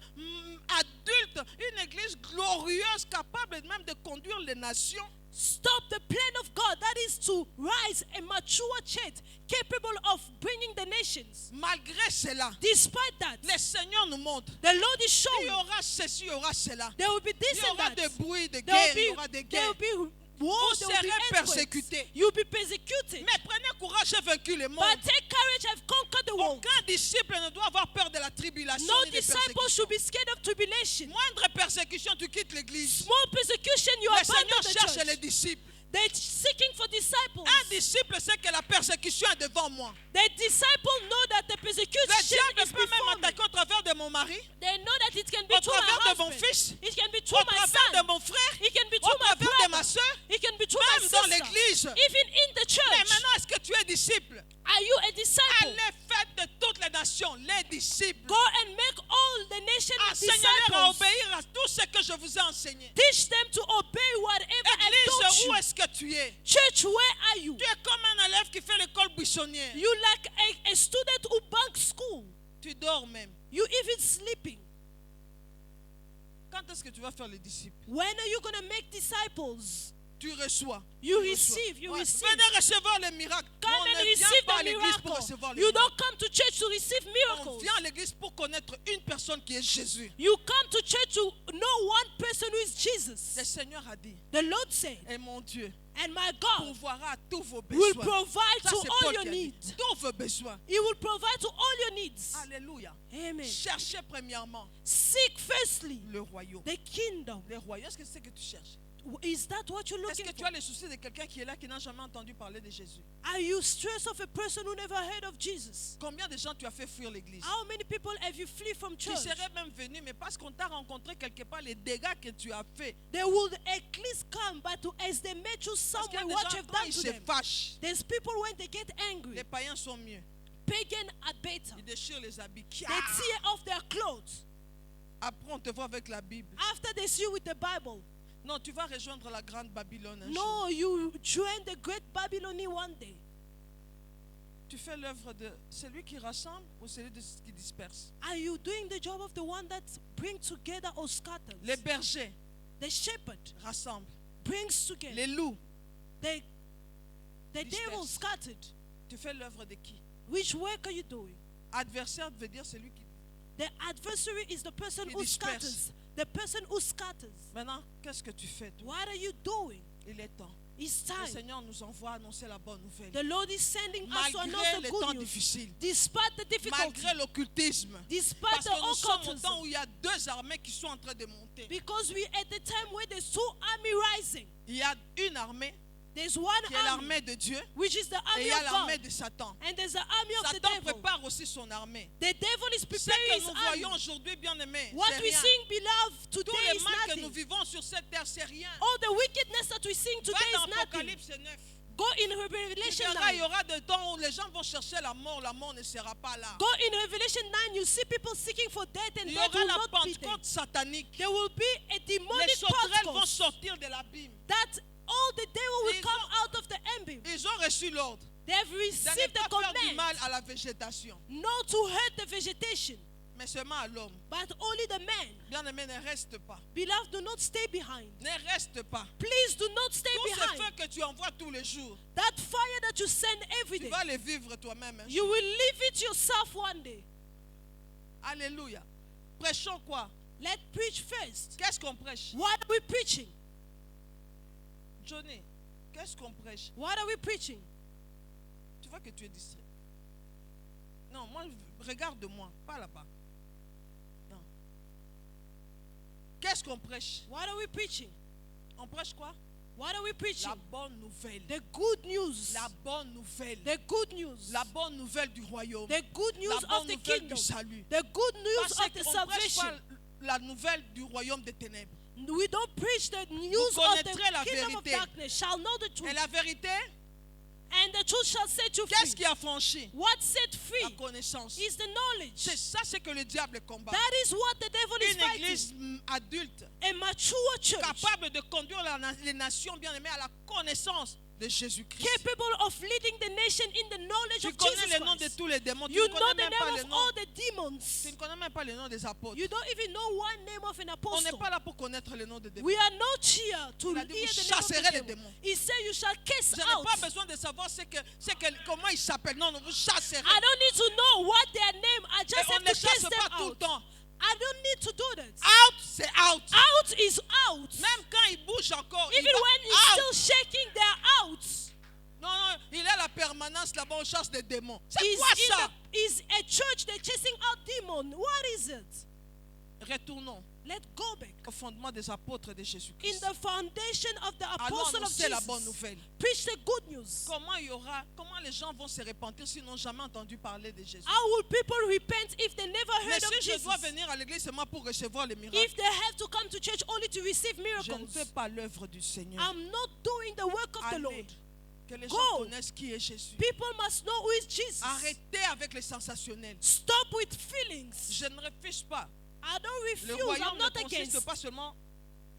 adulte, une église glorieuse, capable même de conduire les nations. Stop the plan of God, that is to rise a mature church capable of bringing the nations. Malgré cela, Despite that, le Seigneur nous montre. the Lord is Il y showing aura ceci, il y aura cela. there will be Il this y and aura that. des bruits de There guerre, il y will aura des be, there guerres. will be wars, Vous there will be serez earthquakes. persécutés. You'll be persecuted. Mais prenez courage, j'ai vaincu le monde. But take courage, I've conquered the world. Aucun disciple ne doit avoir peur de la tribulation No ni des disciple persécutions. should be scared of tribulation. Moindre persécution, tu quittes l'église. Small persecution, you Le Seigneur abandon the cherche church. les disciples. They're seeking for disciples. Un disciple sait que la persécution est devant moi. The disciples know that the Le persecution diable is peut même before me. m'attaquer au travers de mon mari, They know that it can be au through my travers de mon husband. fils, It can be au through my travers de son. mon frère, It can be au through my travers de ma brother. soeur, It can be through my même dans sister. l'église. Even in the Mais church. maintenant, est-ce que tu es disciple? Are you a disciple? Allez, faites de toutes les nations les disciples. Go and make all the nations Enseignez-leur à disciples. obéir à tout ce que je vous ai enseigné. Teach them to obey whatever I've Église, taught où you. est-ce que tu es? Church, where are you? Tu es comme un élève qui fait l'école buissonnière. You like a student who bunks school. Tu dors même. You even sleeping. Quand est-ce que tu vas faire les disciples? When are you going to make disciples? Tu reçois. You Tu receive, reçois. you Ouais. receive. Venez recevoir les miracles. Come On and ne vient receive pas à the l'église pour miracle. recevoir les You miracles. don't come to church to receive On miracles. vient à l'église pour connaître une personne qui est Jésus. You come to church to know one person who is Le Jesus. Seigneur a dit, The Lord said, et mon Dieu and my God pourvoira à tous vos will besoins. provide Ça, to c'est all Paul your qui a dit. needs. Tous vos besoins. He will provide to all your needs. Alléluia. Amen. Cherchez premièrement Seek firstly le royaume. the kingdom. Le royaume, est-ce que c'est ce que tu cherches? Is that what you're Est-ce looking que tu for? as les soucis de quelqu'un qui est là, qui n'a jamais entendu parler de Jésus? Are you stressed of a person who never heard of Jesus? Combien de gens tu as fait fuir l'église? How many people have you flee from Tu church? serais même venu, mais parce qu'on t'a rencontré quelque part, les dégâts que tu as fait. They would at least come, but as they met you Parce qu'il y somewhere, a des what gens, you've quand done ils to se them. fâchent, There's people when they get angry, les païens sont mieux. pagan are better. Ils déchirent les habits. They tear off their clothes. Après, on te voit avec la Bible. After they see you with the Bible. Non, tu vas rejoindre la grande Babylone un jour. No, you join the great Babylon one day. Tu fais l'œuvre de celui qui rassemble ou celui qui disperse? Are you doing the job of the one that brings together or scatters? Les bergers The shepherd rassemblent. brings together. Les loups. The Disperse. devil scattered. Tu fais l'œuvre de qui? Which work are you doing? Adversaire veut dire celui qui... The adversary is the person Qui who disperse. scatters. The person who scatters. Maintenant, qu'est-ce que tu fais, toi? What are you doing? Il est temps. It's Le time. Seigneur nous envoie annoncer la bonne nouvelle. The Lord is sending us to Malgré announce les the good temps news. difficiles. Despite the difficulty. Malgré l'occultisme. Despite Parce the que nous sommes au temps occultism. où il y a deux armées qui sont en train de monter. Because we at the time where there's two army rising. Il y a une armée There's one qui est army, l'armée de Dieu which is the et army il y a of l'armée God. de Satan. And there's the army of the Satan devil. prépare aussi son armée. The devil is Ce preparing que his nous army. voyons aujourd'hui, bien-aimés, What c'est we rien. sing, beloved, Tous today les is mal que nous nothing. vivons sur cette terre, c'est rien. All the wickedness that we sing Va today dans is nothing. Apocalypse 9. Go in Il Revelation y 9. aura des temps où les gens vont chercher la mort ne sera pas là. Go in Revelation 9, you see people seeking for death and Il y death aura will la not be there. Pentecôte satanique. There will be a Les demonic sauterelles vont Pentecost sortir de l'abîme. that all the devil will Ils come ont- out of the ember. Ils ont reçu l'ordre They have de received ne the pas faire du mal command à la végétation, not to hurt the vegetation, mais seulement à l'homme. but only the man. Bien-aimé, ne reste pas. Beloved, do not stay behind. Ne reste pas. Please do not stay Tous ces behind. feux que tu envoies tous les jours, That fire that you send every tu day, vas les vivre toi-même. Un you jour. will live it yourself one day. Alléluia. Prêchons quoi? Let's preach first. Qu'est-ce qu'on prêche? What are we preaching? Johnny, qu'est-ce qu'on prêche? What are we preaching? Tu vois que tu es distrait. Non, moi, regarde-moi, pas là-bas. Non. Qu'est-ce qu'on prêche? What are we preaching? On prêche quoi? What are we preaching? La bonne nouvelle. The good news. La bonne nouvelle. The good news. La bonne nouvelle du royaume. The good La news bonne of the nouvelle kingdom. du salut. The good news Parce of the qu'on prêche pas salvation. la nouvelle du royaume des ténèbres. We don't preach the news of the connaîtrez la kingdom of vérité. darkness. Shall know the Et truth. la vérité, And the truth shall set you qu'est-ce free. qui a franchi? What set La free connaissance. is the knowledge. C'est ça, c'est que le diable combat. That is what the devil is Une fighting. église adulte, A mature church capable de conduire les nations bien-aimées à la connaissance de Jésus-Christ. capable of leading the nation in the knowledge Tu of connais Jesus le nom de Christ. tous les démons. Tu You ne know connais the même pas name le of nom. all the Tu demons. ne connais même pas le nom des apôtres. You don't even know one name of an On n'est apostle. pas là pour connaître le nom des démons. We are not here to Il hear a dit, the vous name of chasserez the les devil. démons. He said you shall cast Je n'ai out. pas besoin de savoir comment ils s'appellent. Non, vous chasserez. I don't need to know what their name. I Et just on have ne to les chasse cast pas them tout le out. temps. I don't need to do that. Out, c'est out. Out is out. Même quand ils bougent encore, Even il va when he's out. still shaking, they're out. Non, non, il a la permanence là-bas, on chasse des démons. C'est Is quoi ça? is a church they're chasing out demons. What is it? Retournons Let's go back. au fondement des apôtres de In Jésus-Christ. the foundation of the Allons apostle of annoncer la bonne Jesus. nouvelle. Preach the good news. Comment les gens vont se repentir s'ils n'ont jamais entendu parler de Jésus? How will people repent if they never Mais heard of si je Jesus? dois venir à l'église seulement pour recevoir les miracles, If they have to come to church only to receive je ne miracles, fais pas l'œuvre du Seigneur. I'm not doing the work of the Allez, Lord. que les Go. gens connaissent qui est Jésus. People must know who is Jesus. Arrêtez avec les sensationnels. Stop with feelings. Je ne refuse pas. I don't Le refuse. I'm royaume ne not consiste against. pas seulement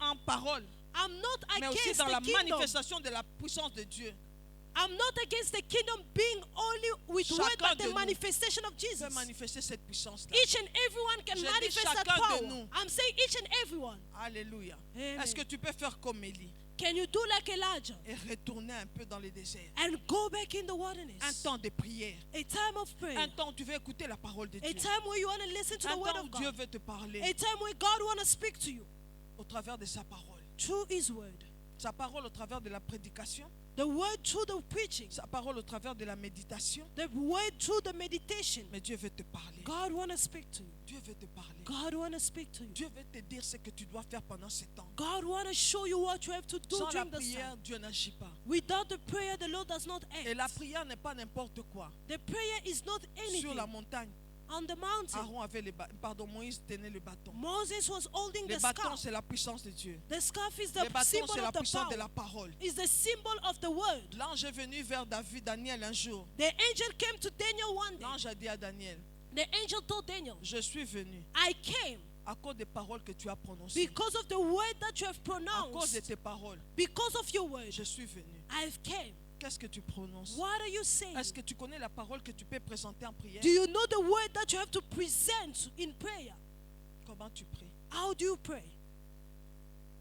en parole, I'm not mais aussi against dans la the kingdom. manifestation de la puissance de Dieu. I'm not against the kingdom being only with word, Chacun but de the nous manifestation of Peut Jesus. manifester cette puissance-là. Each and everyone can Je dis manifest that chacun de power. nous. I'm saying each and everyone. Alléluia. Amen. Est-ce que tu peux faire comme Élie Can you do like Elijah et retourner un peu dans le désert? and go back in the Un wilderness? temps de prière. A time of prayer. Un temps où tu veux écouter la parole de A Dieu. time where you want to listen to Un the word temps où of Dieu God. veut te parler A time where God want to speak to you au travers de sa parole. through His word. Sa parole au travers de la prédication. The word through the preaching. Sa parole au travers de la méditation. The word through the meditation. Mais Dieu veut te parler. God want to speak to you. Dieu veut te parler. God want to speak to you. Dieu veut te dire ce que tu dois faire pendant ce temps. God want to show you what you have to do Sans la during this prière, time. Dieu n'agit pas. Without the prayer, the Lord does not Et la act. prière n'est pas n'importe quoi. The prayer is not Sur anything. la montagne, On the mountain, Aaron avait Moïse tenait le bâton. Moses was holding Le the bâton, scarf. c'est la puissance de Dieu. The scarf is Le the bâton, symbol c'est la of the puissance de la power. parole. Is the symbol of the word. L'ange est venu vers Daniel un jour. The angel came to Daniel one day. L'ange a dit à Daniel, The angel told Daniel, je suis venu I came à cause des paroles que tu as prononcées. because of the word that you have À cause de pronounced. tes paroles, Because of your word, je suis venu. I've came. Qu'est-ce que tu prononces? What are you saying? Est-ce que tu connais la parole que tu peux présenter en prière? Do you know the word that you have to present in prayer? Comment tu pries? How do you pray?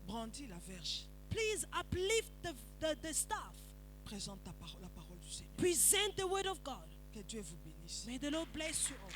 Brandis la verge. Please uplift the staff. Présente la parole du Seigneur. Present the word of God. Que Dieu vous bénisse. May the Lord bless you all.